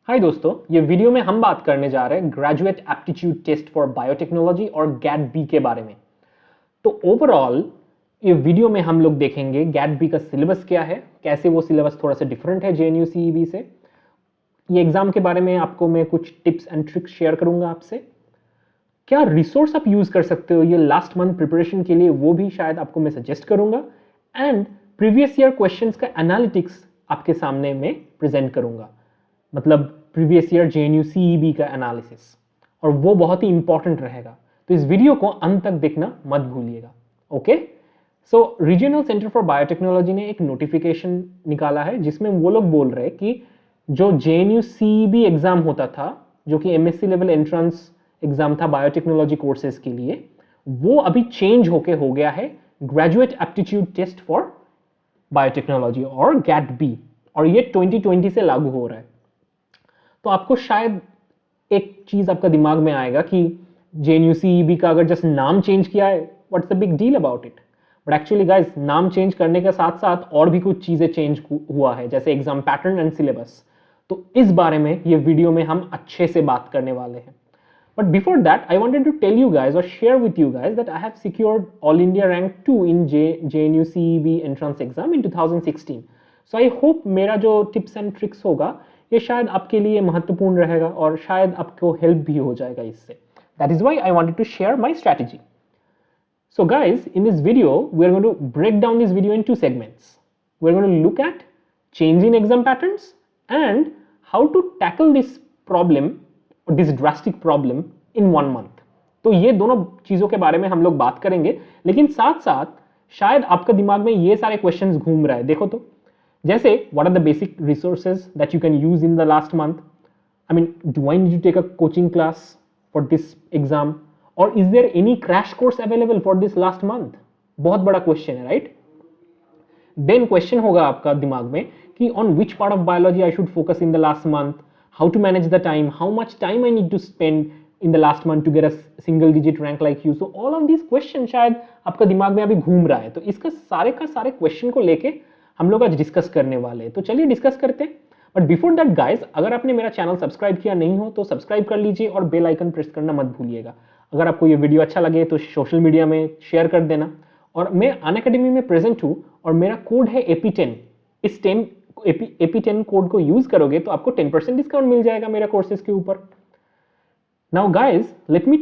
हाय दोस्तों, ये वीडियो में हम बात करने जा रहे हैं graduate aptitude test for biotechnology और गैट बी के बारे में। तो ओवरऑल ये वीडियो में हम लोग देखेंगे गैट बी का सिलेबस क्या है, कैसे वो सिलेबस थोड़ा सा डिफरेंट है जेएनयू सीईबी से। ये एग्जाम के बारे में आपको मैं कुछ टिप्स एंड ट्रिक्स शेयर करूंगा आपसे। क्या रिसोर्स आप यूज कर सकते हो ये लास्ट मंथ प्रिपरेशन के लिए, वो भी शायद आपको मैं सजेस्ट करूंगा। एंड प्रीवियस ईयर क्वेश्चंस का एनालिटिक्स आपके सामने में प्रेजेंट करूंगा, मतलब प्रीवियस ईयर जेएनयू सीईबी का एनालिसिस, और वो बहुत ही इंपॉर्टेंट रहेगा। तो इस वीडियो को अंत तक देखना मत भूलिएगा। Okay, so regional centre for biotechnology ने एक नोटिफिकेशन निकाला है जिसमें वो लोग बोल रहे हैं कि जो जेएनयू सीईबी एग्जाम होता था, जो कि एमएससी लेवल एंट्रेंस एग्जाम था बायोटेक्नोलॉजी कोर्सेज के लिए, वो अभी चेंज होके हो गया है graduate aptitude test for biotechnology और गैट बी, और ये 2020 से लागू हो रहा है। तो आपको शायद एक चीज आपका दिमाग में आएगा कि जेएनयू सीईबी का अगर जस्ट नाम चेंज किया है, what's the big deal about it. But actually guys, नाम चेंज करने के साथ साथ और भी कुछ चीजें चेंज हुआ है, जैसे एग्जाम पैटर्न एंड सिलेबस। तो इस बारे में ये वीडियो में हम अच्छे से बात करने वाले हैं। But before that, I wanted to tell you guys or share with you guys that I have secured All India Rank 2 in JNU CEB entrance exam in 2016. So I hope मेरा जो tips and tricks होगा ये शायद आपके लिए महत्वपूर्ण रहेगा और शायद आपको help भी हो जाएगा इससे. That is why I wanted to share my strategy. So guys, in this video, we are going to break down this video in two segments. We are going to look at change in exam patterns and how to tackle this problem, this drastic problem in 1 month. तो ये दोनों चीजों के बारे में हम लोग बात करेंगे, लेकिन साथ साथ शायद आपका दिमाग में ये सारे क्वेश्चंस घूम रहा है। देखो तो, जैसे what are the basic resources that you can use in the last month. I mean, do I need to take a coaching class for this exam, और is there any crash course available for this last month? बहुत बड़ा question है, right? Then question होगा आपका दिमाग में कि on which part of biology I should focus in the last month, how to manage the time, how much time I need to spend in the last month to get a single digit rank like you. So all of these questions शायद आपका दिमाग में अभी घूम रहा है। तो इसका सारे का सारे क्वेश्चन को लेके हम लोग आज डिस्कस करने वाले हैं। तो चलिए डिस्कस करते हैं। बट बिफोर दैट गाइज, अगर आपने मेरा चैनल सब्सक्राइब किया नहीं हो तो सब्सक्राइब कर लीजिए और बेल आइकन प्रेस करना मत भूलिएगा। अगर आपको ये वीडियो अच्छा लगे तो सोशल मीडिया में शेयर कर देना। और मैं अनअकैडमी में प्रेजेंट हूँ और मेरा कोड है AP10। इस AP10 कोड को यूज करोगे तो आपको 10% डिस्काउंट मिल जाएगा मेरा कोर्सेज के ऊपर। Now guys, let me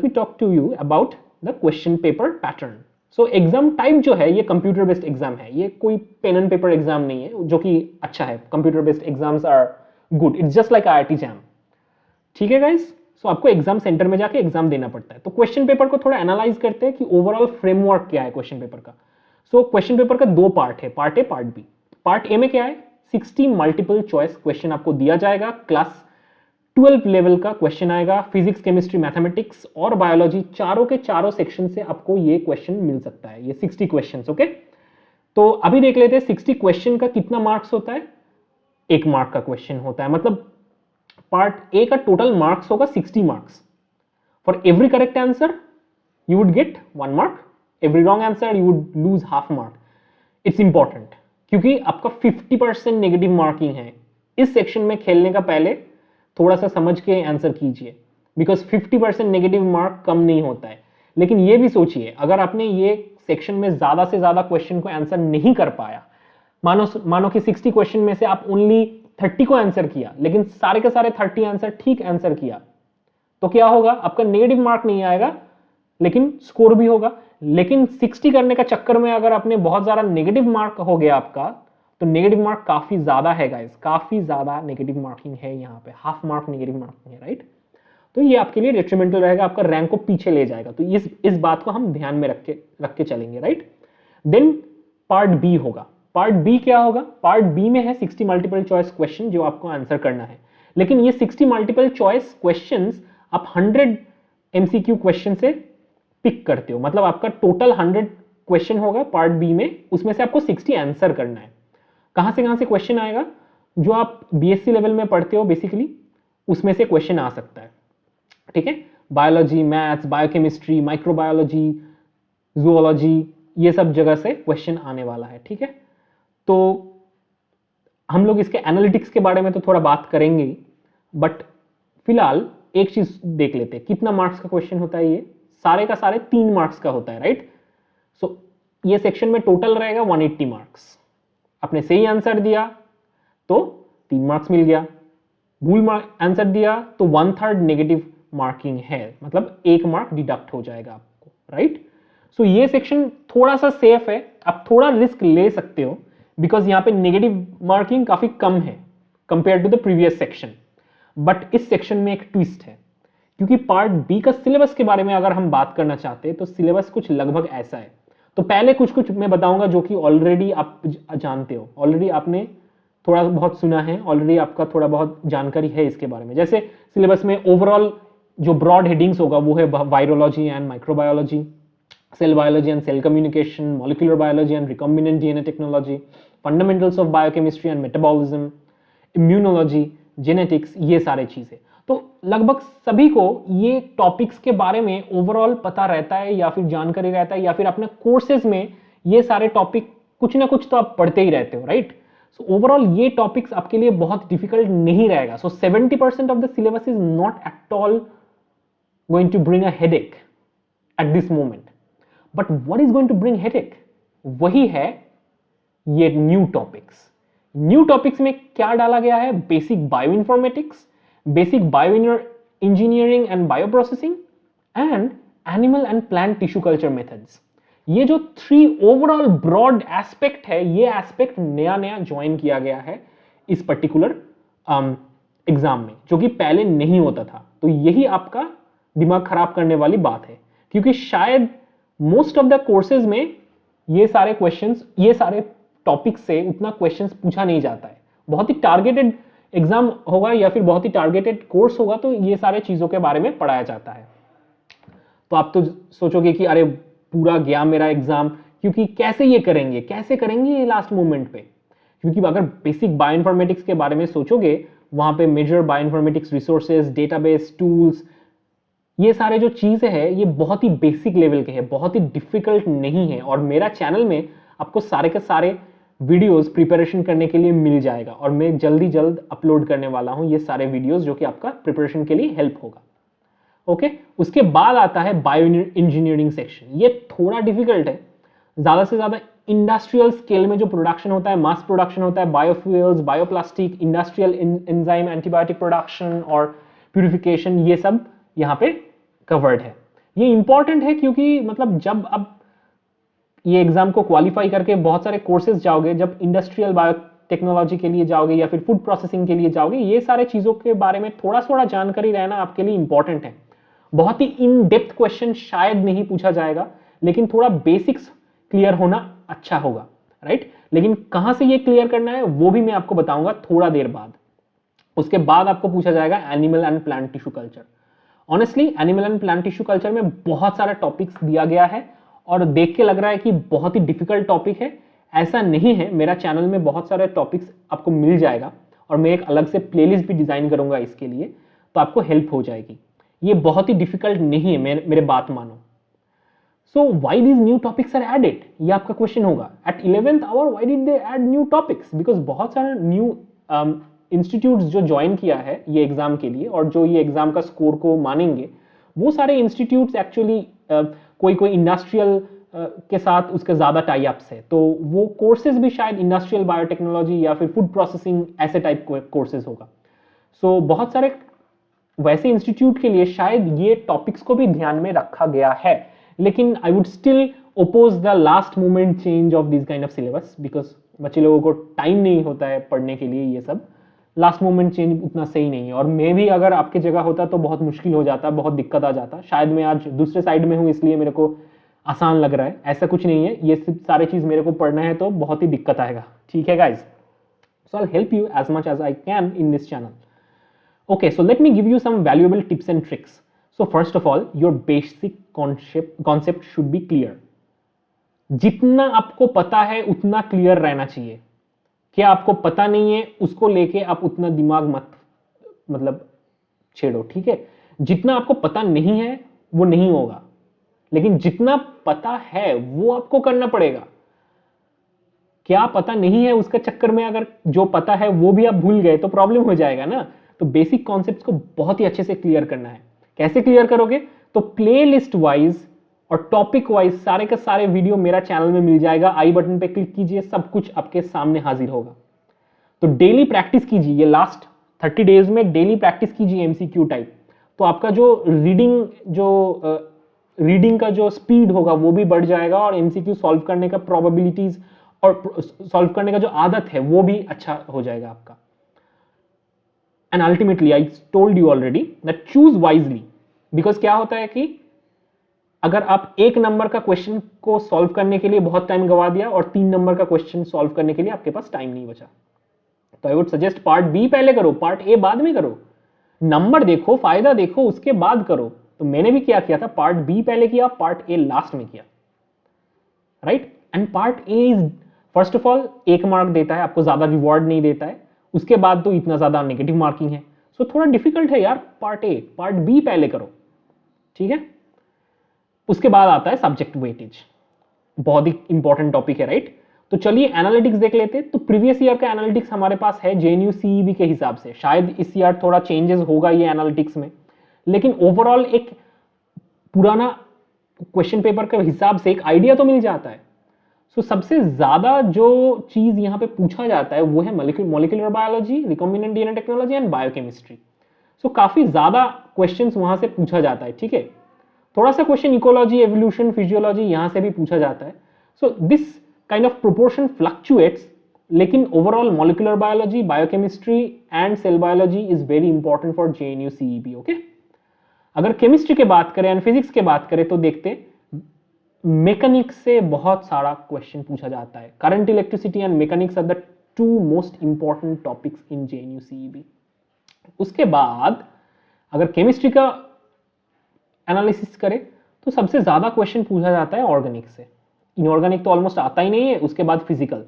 talk to you about the question paper pattern. So exam type जो है ये कंप्यूटर बेस्ड एग्जाम है, ये कोई पेन एंड पेपर एग्जाम नहीं है, जो कि अच्छा है। Computer based exams are good, it's just like IIT JAM. ठीक है गाइज, सो आपको एग्जाम सेंटर में जाके एग्जाम देना पड़ता है। तो क्वेश्चन पेपर को थोड़ा एनालाइज करते हैं कि ओवरऑल फ्रेमवर्क क्या है क्वेश्चन पेपर का। सो क्वेश्चन पेपर का 2 पार्ट है, part A, part B. Part A में क्या है, 60 मल्टीपल चॉइस क्वेश्चन आपको दिया जाएगा। क्लास 12 लेवल का क्वेश्चन आएगा। फिजिक्स, केमिस्ट्री, मैथमेटिक्स और बायोलॉजी चारों के चारों सेक्शन से आपको ये क्वेश्चन मिल सकता है, ये 60 क्वेश्चंस। ओके, तो अभी देख लेते हैं 60 क्वेश्चन का कितना मार्क्स होता है। 1 मार्क का क्वेश्चन होता है, मतलब पार्ट ए का टोटल मार्क्स होगा 60 marks. For every correct answer you would get 1 mark, every wrong answer you would lose half mark. It's important क्योंकि आपका 50% नेगेटिव मार्किंग है। इस सेक्शन में खेलने का पहले थोड़ा सा समझ के आंसर कीजिए, बिकॉज 50% नेगेटिव मार्क कम नहीं होता है। लेकिन ये भी सोचिए, अगर आपने ये सेक्शन में ज्यादा से ज्यादा क्वेश्चन को आंसर नहीं कर पाया, मानो कि 60 क्वेश्चन में से आप ओनली 30 को आंसर किया, लेकिन सारे के सारे 30 आंसर ठीक आंसर किया, तो क्या होगा, आपका नेगेटिव मार्क नहीं आएगा लेकिन स्कोर भी होगा। लेकिन 60 करने का चक्कर में अगर आपने बहुत ज्यादा नेगेटिव मार्क हो गया आपका, तो नेगेटिव मार्क काफी ज्यादा है गाइस, काफी ज्यादा नेगेटिव मार्किंग है यहाँ पे, हाफ मार्क नेगेटिव मार्किंग है, राइट? तो ये आपके लिए डिट्रीमेंटल रहेगा, आपका रैंक को पीछे ले जाएगा। तो इस बात को हम ध्यान में रख के चलेंगे, राइट? देन पार्ट बी होगा। पार्ट बी क्या होगा? पार्ट बी में है 60 मल्टीपल चॉइस क्वेश्चन जो आपको आंसर करना है। लेकिन ये 60 मल्टीपल चॉइस क्वेश्चन आप 100 MCQ क्वेश्चन से पिक करते हो, मतलब आपका टोटल 100 क्वेश्चन होगा पार्ट बी में, उसमें से आपको 60 आंसर करना है। कहां से क्वेश्चन आएगा? जो आप BSc लेवल में पढ़ते हो बेसिकली, उसमें से क्वेश्चन आ सकता है। ठीक है, biology, maths, biochemistry, microbiology, zoology, ये सब जगह से क्वेश्चन आने वाला है। ठीक है, तो हम लोग इसके एनालिटिक्स के बारे में तो थोड़ा बात करेंगे, बट फिलहाल एक चीज देख लेते हैं, कितना मार्क्स का क्वेश्चन होता है ये? सारे का सारे 3 मार्क्स का होता है, राइट? सो ये सेक्शन में टोटल रहेगा 180 मार्क्स। आपने सही आंसर दिया तो 3 मार्क्स मिल गया, भूल आंसर दिया तो 1/3 नेगेटिव मार्किंग है, मतलब 1 मार्क डिडक्ट हो जाएगा आपको, राइट? सो ये सेक्शन थोड़ा सा सेफ है, आप थोड़ा रिस्क ले सकते हो, बिकॉज यहाँ पे नेगेटिव मार्किंग काफी कम है compare to the previous section. But इस सेक्शन में एक ट्विस्ट है, क्योंकि पार्ट बी का सिलेबस के बारे में अगर हम बात करना चाहते हैं तो सिलेबस कुछ लगभग ऐसा है। तो पहले कुछ कुछ मैं बताऊंगा जो कि ऑलरेडी आप जानते हो, ऑलरेडी आपने थोड़ा बहुत सुना है, ऑलरेडी आपका थोड़ा बहुत जानकारी है इसके बारे में। जैसे सिलेबस में ओवरऑल जो ब्रॉड हेडिंग्स होगा वो है virology and microbiology, cell biology and cell communication, molecular biology and recombinant DNA technology, fundamentals of biochemistry and metabolism, immunology, genetics, ये सारे चीजें। तो लगभग सभी को ये टॉपिक्स के बारे में ओवरऑल पता रहता है या फिर जानकारी रहता है, या फिर अपने कोर्सेज में ये सारे टॉपिक कुछ ना कुछ तो आप पढ़ते ही रहते हो, राइट? सो ओवरऑल ये टॉपिक्स आपके लिए बहुत डिफिकल्ट नहीं रहेगा। So 70% of the syllabus is not at all going to bring a headache at this moment. But what is going to bring headache? वही है ये न्यू टॉपिक्स। न्यू टॉपिक्स में क्या डाला गया है? Basic bio informatics, basic bio engineering and bio processing, and animal and plant tissue culture methods. ये जो 3 ओवरऑल ब्रॉड एस्पेक्ट है, ये एस्पेक्ट नया नया ज्वाइन किया गया है इस पर्टिकुलर एग्जाम में, जो कि पहले नहीं होता था। तो यही आपका दिमाग खराब करने वाली बात है, क्योंकि शायद मोस्ट ऑफ द कोर्सेज में ये सारे क्वेश्चंस, ये सारे टॉपिक से उतना क्वेश्चंस पूछा नहीं जाता है। बहुत ही टारगेटेड एग्जाम होगा या फिर बहुत ही टारगेटेड कोर्स होगा तो ये सारे चीजों के बारे में पढ़ाया जाता है। तो आप तो सोचोगे कि अरे पूरा गया मेरा एग्जाम, क्योंकि कैसे ये करेंगे ये लास्ट मोमेंट पे? क्योंकि अगर बेसिक बायोइन्फॉर्मेटिक्स के बारे में सोचोगे, वहां पे major bioinformatics resources, database, tools, ये सारे जो चीजें हैं ये बहुत ही बेसिक लेवल के हैं, बहुत ही डिफिकल्ट नहीं है। और मेरा चैनल में आपको सारे के सारे वीडियोस प्रिपरेशन करने के लिए मिल जाएगा, और मैं जल्द अपलोड करने वाला हूं ये सारे वीडियोस, जो कि आपका प्रिपरेशन के लिए हेल्प होगा। ओके, उसके बाद आता है बायो इंजीनियरिंग सेक्शन। ये थोड़ा डिफिकल्ट है, ज्यादा से ज्यादा इंडस्ट्रियल स्केल में जो प्रोडक्शन होता है, मास प्रोडक्शन होता है, biofuels, bioplastic, industrial enzyme, antibiotic production और प्यूरिफिकेशन, ये सब यहाँ पे कवर्ड है। ये इंपॉर्टेंट है क्योंकि मतलब जब अब ये एग्जाम को क्वालिफाई करके बहुत सारे कोर्सेज जाओगे, जब इंडस्ट्रियल बायोटेक्नोलॉजी के लिए जाओगे या फिर फूड प्रोसेसिंग के लिए जाओगे, ये सारे चीजों के बारे में थोड़ा थोड़ा जानकारी रहना आपके लिए इंपॉर्टेंट है। बहुत ही इन डेप्थ क्वेश्चन शायद नहीं पूछा जाएगा, लेकिन थोड़ा बेसिक्स क्लियर होना अच्छा होगा, राइट? लेकिन कहां से ये क्लियर करना है वो भी मैं आपको बताऊंगा थोड़ा देर बाद। उसके बाद आपको पूछा जाएगा animal and plant tissue culture. Honestly animal and plant tissue culture में बहुत सारा टॉपिक्स दिया गया है और देख के लग रहा है कि बहुत ही डिफिकल्ट टॉपिक है। ऐसा नहीं है, मेरा चैनल में बहुत सारे टॉपिक्स आपको मिल जाएगा और मैं एक अलग से प्लेलिस्ट भी डिजाइन करूंगा इसके लिए, तो आपको हेल्प हो जाएगी। ये बहुत ही डिफिकल्ट नहीं है, मेरे बात मानो। So why these new topics are added, ये आपका क्वेश्चन होगा। At 11th hour why did they add new topics? Because बहुत सारे न्यू इंस्टीट्यूट्स जो ज्वाइन किया है ये एग्जाम के लिए और जो ये एग्जाम का स्कोर को मानेंगे, वो सारे इंस्टीट्यूट्स एक्चुअली कोई कोई इंडस्ट्रियल के साथ उसके ज्यादा टाई अप्स है, तो वो कोर्सेज भी शायद इंडस्ट्रियल बायोटेक्नोलॉजी या फिर फूड प्रोसेसिंग ऐसे टाइप कोर्सेज होगा। सो बहुत सारे वैसे इंस्टीट्यूट के लिए शायद ये टॉपिक्स को भी ध्यान में रखा गया है, लेकिन I would still oppose the last moment change of this kind of syllabus, because बच्चे लोगों को टाइम नहीं होता है पढ़ने के लिए। ये सब लास्ट मोमेंट चेंज उतना सही नहीं है, और मैं भी अगर आपकी जगह होता तो बहुत मुश्किल हो जाता, बहुत दिक्कत आ जाता। शायद मैं आज दूसरे साइड में हूँ इसलिए मेरे को आसान लग रहा है, ऐसा कुछ नहीं है। ये सारे चीज मेरे को पढ़ना है तो बहुत ही दिक्कत आएगा, ठीक है guys? So I will help you as much as I can in this channel. Okay, so let me give you some valuable tips and tricks. So first of all, your basic concept should be clear. जितना आपको पता है उतना clear रहना चाहिए। क्या आपको पता नहीं है उसको लेके आप उतना दिमाग मत मतलब छेड़ो, ठीक है? जितना आपको पता नहीं है वो नहीं होगा, लेकिन जितना पता है वो आपको करना पड़ेगा। क्या पता नहीं है उसका चक्कर में अगर जो पता है वो भी आप भूल गए तो प्रॉब्लम हो जाएगा ना। तो बेसिक कॉन्सेप्ट्स को बहुत ही अच्छे से क्लियर करना है। कैसे क्लियर करोगे? तो प्लेलिस्ट वाइज और टॉपिक वाइज सारे के सारे वीडियो मेरा चैनल में मिल जाएगा। आई बटन पे क्लिक कीजिए, सब कुछ आपके सामने हाजिर होगा। तो डेली प्रैक्टिस कीजिए, ये लास्ट 30 डेज में डेली प्रैक्टिस कीजिए एमसीक्यू टाइप। तो आपका जो रीडिंग का जो स्पीड होगा वो भी बढ़ जाएगा और एमसीक्यू सॉल्व करने का प्रोबेबिलिटीज और सॉल्व करने का जो आदत है वो भी अच्छा हो जाएगा आपका। And ultimately I told you already that choose wisely, because क्या होता है कि अगर आप 1 नंबर का क्वेश्चन को सॉल्व करने के लिए बहुत टाइम गवा दिया और 3 नंबर का क्वेश्चन सॉल्व करने के लिए आपके पास टाइम नहीं बचा, तो I would suggest part B पहले करो, पार्ट ए बाद में करो। नंबर देखो, फायदा देखो, उसके बाद करो। तो मैंने भी क्या किया था, पार्ट बी पहले किया, पार्ट ए लास्ट में किया, right. And part A is first of all 1 mark देता है, आपको ज्यादा रिवॉर्ड नहीं देता है। उसके बाद तो इतना ज्यादा नेगेटिव मार्किंग है, सो थोड़ा डिफिकल्ट है यार पार्ट ए। पार्ट बी पहले करो, ठीक है। उसके बाद आता है सब्जेक्ट वेटेज, बहुत ही इंपॉर्टेंट टॉपिक है, राइट। तो चलिए एनालिटिक्स देख लेते हैं। तो प्रीवियस ईयर का एनालिटिक्स हमारे पास है जेएनयू सीईबी के हिसाब से। शायद इस ईयर थोड़ा चेंजेस होगा ये एनालिटिक्स में, लेकिन ओवरऑल एक पुराना क्वेश्चन पेपर के हिसाब से एक आइडिया तो मिल जाता है। सो सबसे ज्यादा जो चीज यहाँ पे पूछा जाता है वो है molecular biology, recombinant DNA technology and biochemistry. So काफी ज्यादा क्वेश्चंस वहां से पूछा जाता है, ठीक है। थोड़ा सा क्वेश्चन इकोलॉजी, एवोल्यूशन, फिजियोलॉजी यहां से भी पूछा जाता है। So this kind of proportion fluctuates, लेकिन overall molecular biology, biochemistry and cell biology is very important for JNU CEB, okay. अगर केमिस्ट्री के बात करें एंड फिजिक्स के बात करें तो देखते मैकेनिक्स से बहुत सारा क्वेश्चन पूछा जाता है। Current electricity and mechanics are the 2 most important topics in JNU CEB. उसके बाद अगर केमिस्ट्री का एनालिसिस करें तो सबसे ज्यादा क्वेश्चन पूछा जाता है ऑर्गेनिक से। इनऑर्गेनिक तो ऑलमोस्ट आता ही नहीं है। उसके बाद फिजिकल,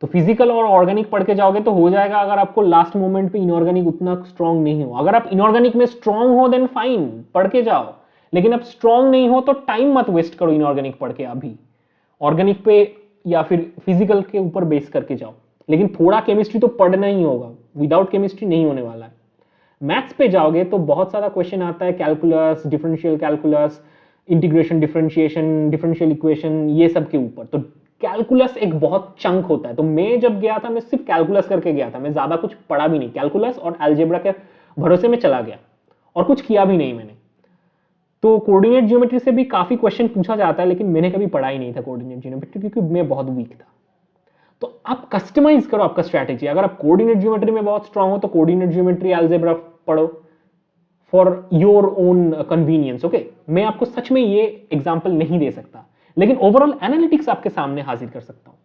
तो फिजिकल और ऑर्गेनिक पढ़ के जाओगे तो हो जाएगा, अगर आपको लास्ट मोमेंट पे इनऑर्गेनिक उतना स्ट्रांग नहीं हो। अगर आप इनऑर्गेनिक में स्ट्रांग हो देन फाइन, पढ़ के जाओ, लेकिन आप स्ट्रांग नहीं हो तो टाइम मत वेस्ट करो इनऑर्गेनिक पढ़ के। अभी ऑर्गेनिक पे या फिर फिजिकल के ऊपर बेस करके जाओ, लेकिन थोड़ा केमिस्ट्री तो पढ़ना ही होगा, विदाउट केमिस्ट्री नहीं होने वाला है। मैथ्स पे जाओगे तो बहुत सारा क्वेश्चन आता है, calculus, differential calculus, integration, differentiation, differential equation, ये सब के ऊपर। तो कैलकुलस एक बहुत चंक होता है। तो मैं जब गया था मैं सिर्फ कैलकुलस करके गया था, मैं ज्यादा कुछ पढ़ा भी नहीं। कैलकुलस और अलजेब्रा के भरोसे में चला गया और कुछ किया भी नहीं मैंने। तो कोऑर्डिनेट ज्योमेट्री से भी काफी क्वेश्चन पूछा जाता है, लेकिन मैंने कभी पढ़ा ही नहीं था कोऑर्डिनेट ज्योमेट्री, क्योंकि मैं बहुत वीक था। तो आप कस्टमाइज करो आपका स्ट्रैटेजी। अगर आप कोऑर्डिनेट ज्योमेट्री में बहुत स्ट्रांग हो तो कोऑर्डिनेट ज्योमेट्री, अलजेब्रा पढ़ो for your own convenience, okay. मैं आपको सच में ये एग्जांपल नहीं दे सकता, लेकिन ओवरऑल एनालिटिक्स आपके सामने हाजिर कर सकता हूं।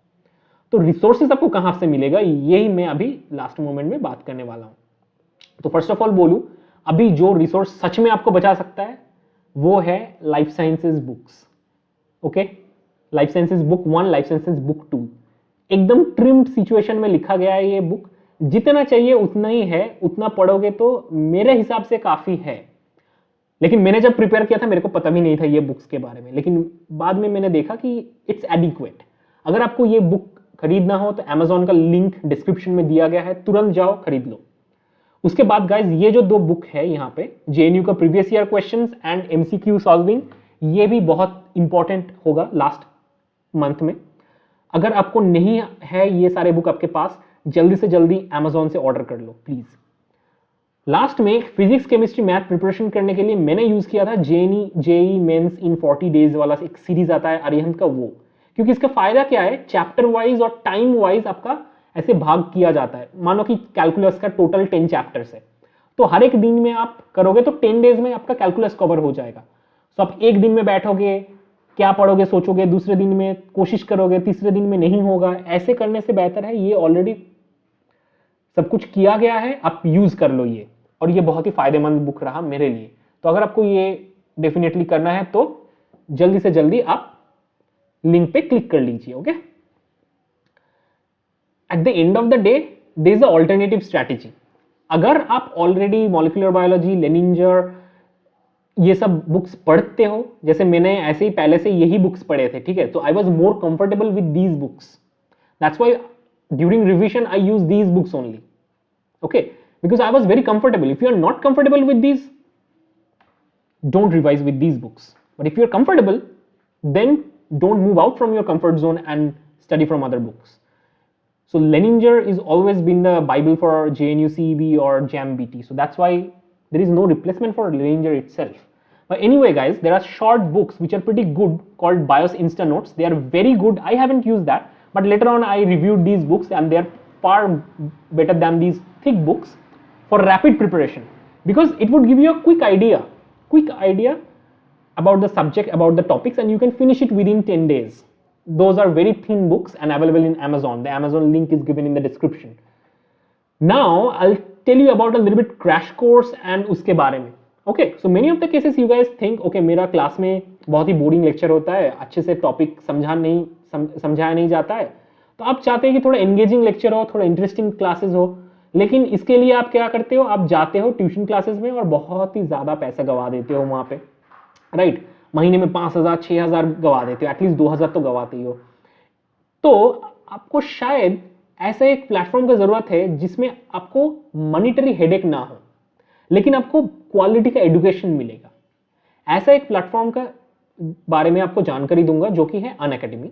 तो रिसोर्सेज आपको कहां से मिलेगा, यही मैं अभी लास्ट मोमेंट में बात करने वाला हूं। तो फर्स्ट ऑफ ऑल बोलूं, अभी जो रिसोर्स सच में आपको बचा सकता है वो है life sciences books, okay. Life sciences book 1, life sciences book 2, एकदम ट्रिम्ड सिचुएशन में लिखा गया है ये बुक। जितना चाहिए उतना ही है, उतना पढ़ोगे तो मेरे हिसाब से काफी है। लेकिन मैंने जब प्रिपेयर किया था मेरे को पता भी नहीं था ये बुक्स के बारे में, लेकिन बाद में मैंने देखा कि इट्स एडिक्वेट। अगर आपको ये बुक खरीदना हो तो Amazon का लिंक डिस्क्रिप्शन में दिया गया है, तुरंत जाओ खरीद लो। उसके बाद गाइज ये जो 2 बुक है यहाँ पे, जेएनयू का previous year questions and MCQ solving, ये भी बहुत इंपॉर्टेंट होगा लास्ट मंथ में। अगर आपको नहीं है ये सारे बुक आपके पास, जल्दी से जल्दी Amazon से ऑर्डर कर लो प्लीज। लास्ट में फिजिक्स, केमिस्ट्री, मैथ प्रिपरेशन करने के लिए मैंने यूज किया था जेई मेंस इन 40 डेज वाला एक सीरीज आता है अरिहंत का, वो। क्योंकि इसका फायदा क्या है, चैप्टर वाइज और टाइम वाइज आपका ऐसे भाग किया जाता है। मानो कि कैलकुलस का टोटल 10 चैप्टर्स है, तो हर एक दिन में आप करोगे तो 10 डेज में आपका कैलकुलस कवर हो जाएगा। तो आप एक दिन में बैठोगे, क्या पढ़ोगे सोचोगे, दूसरे दिन में कोशिश करोगे, तीसरे दिन में नहीं होगा। ऐसे करने से बेहतर है ये ऑलरेडी सब कुछ किया गया है, आप यूज कर लो ये। और ये बहुत ही फायदेमंद बुक रहा मेरे लिए। तो अगर आपको ये डेफिनेटली करना है तो जल्दी से जल्दी आप लिंक पे क्लिक कर लीजिए, okay. At the end of the day there is a alternative strategy. अगर आप ऑलरेडी मॉलिक्यूलर बायोलॉजी, लेनिंजर, ये सब बुक्स पढ़ते हो, जैसे मैंने ऐसे ही पहले से यही बुक्स पढ़े थे, ठीक है, तो I was more comfortable with these books, That's why during revision I use these books only. Okay, because I was very comfortable. If you are not comfortable with these, don't revise with these books. But if you're comfortable, then don't move out from your comfort zone and study from other books. So Leninger is always been the Bible for JNU CEB or JAM BT. So that's why there is no replacement for Leninger itself. But anyway, guys, there are short books which are pretty good called BIOS Insta Notes. They are very good. I haven't used that, but later on I reviewed these books and they are far better than these thick books for rapid preparation, because it would give you a quick idea about the subject, about the topics, and you can finish it within 10 days. Those are very thin books and available in Amazon. The Amazon link is given in the description. Now I'll tell you about a little bit crash course and उसके बारे में. Okay, so many of the cases you guys think, okay, मेरा class में बहुत ही boring lecture होता है, अच्छे से टॉपिक समझाया नहीं जाता है, तो आप चाहते हैं कि थोड़ा एंगेजिंग लेक्चर हो, थोड़ा इंटरेस्टिंग क्लासेस हो, लेकिन इसके लिए आप क्या करते हो, आप जाते हो ट्यूशन क्लासेस में और बहुत ही ज़्यादा पैसा गवा देते हो वहाँ पे, राइट. महीने में 5,000 6,000 गवा देते हो, एटलीस्ट 2,000 तो गवाते ही हो. तो आपको शायद ऐसा एक प्लेटफॉर्म की जरूरत है जिसमें आपको मॉनिटरी हेडेक ना हो, लेकिन आपको क्वालिटी का एजुकेशन मिलेगा. ऐसा एक प्लेटफॉर्म का बारे में आपको जानकारी दूंगा जो कि है अनअकैडमी.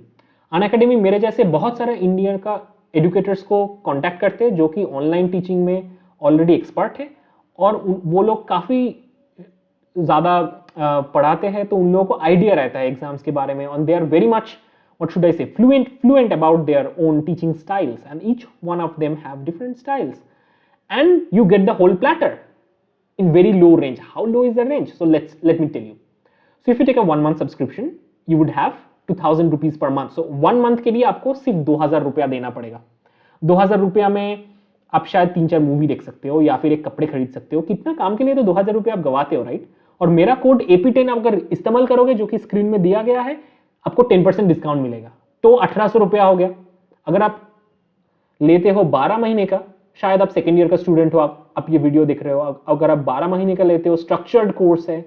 अनअकैडमी मेरे जैसे बहुत सारे इंडियन का एजुकेटर्स को कांटेक्ट करते हैं जो कि ऑनलाइन टीचिंग में ऑलरेडी एक्सपर्ट है, और वो लोग काफ़ी ज़्यादा पढ़ाते हैं, तो उन लोगों को आइडिया रहता है एग्जाम्स के बारे में, और they are very much, what should I say, fluent about their own teaching styles, and each one of them have different styles, and you get the whole platter in very low range. How low is the range? So let me tell you. So if you take a 1 month subscription, you would have 2,000 rupees per month. So 1 month के लिए आपको सिर्फ 2,000 रुपया देना पड़ेगा. 2,000 रुपया में आप शायद 3-4 मूवी देख सकते हो या फिर एक कपड़े खरीद सकते हो. कितना काम के लिए तो 2,000 रुपया आप गवाते हो, राइट. और मेरा कोड AP10 आप अगर इस्तेमाल करोगे जो कि स्क्रीन में दिया गया है, आपको 10% डिस्काउंट मिलेगा, तो 1,800 रुपया हो गया. अगर आप लेते हो 12 महीने का, शायद आप सेकेंड ईयर का स्टूडेंट हो, आप ये वीडियो देख रहे हो, अगर आप 12 महीने का लेते हो, स्ट्रक्चर्ड कोर्स है,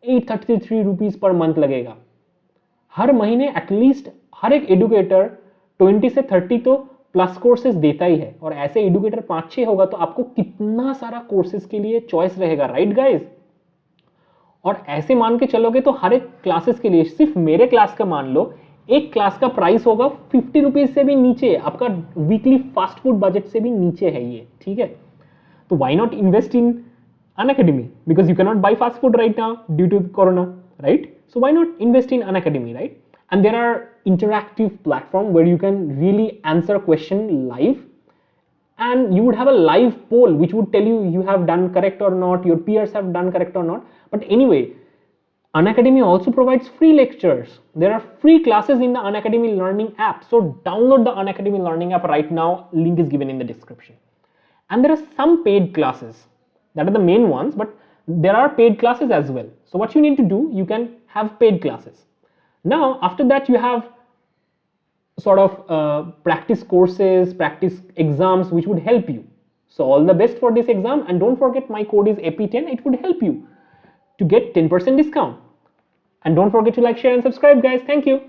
833 रुपीज पर मंथ लगेगा. हर महीने एटलीस्ट हर एक एडुकेटर 20 से 30 तो प्लस कोर्सेज देता ही है, और ऐसे एडुकेटर 5-6 होगा तो आपको कितना सारा कोर्सेज के लिए चॉइस रहेगा, राइट गाइज. और ऐसे मान के चलोगे तो हर एक क्लासेस के लिए, सिर्फ मेरे क्लास का मान लो, एक क्लास का प्राइस होगा 50 रुपीज से भी नीचे, आपका वीकली फास्ट फूड बजट से भी नीचे है ये, ठीक है. तो why not invest in Unacademy, because you can not buy fast food right now due to corona, right. So why not invest in Unacademy, right? And there are interactive platform where you can really answer question live, and you would have a live poll which would tell you have done correct or not, your peers have done correct or not. But anyway, Unacademy also provides free lectures. There are free classes in the Unacademy Learning app. So download the Unacademy Learning app right now. Link is given in the description. And there are some paid classes that are the main ones, but there are paid classes as well. So what you need to do, you can have paid classes. Now after that you have sort of practice courses, practice exams which would help you. So all the best for this exam, and don't forget my code is AP10. It would help you to get 10% discount. And don't forget to like, share and subscribe, guys. Thank you.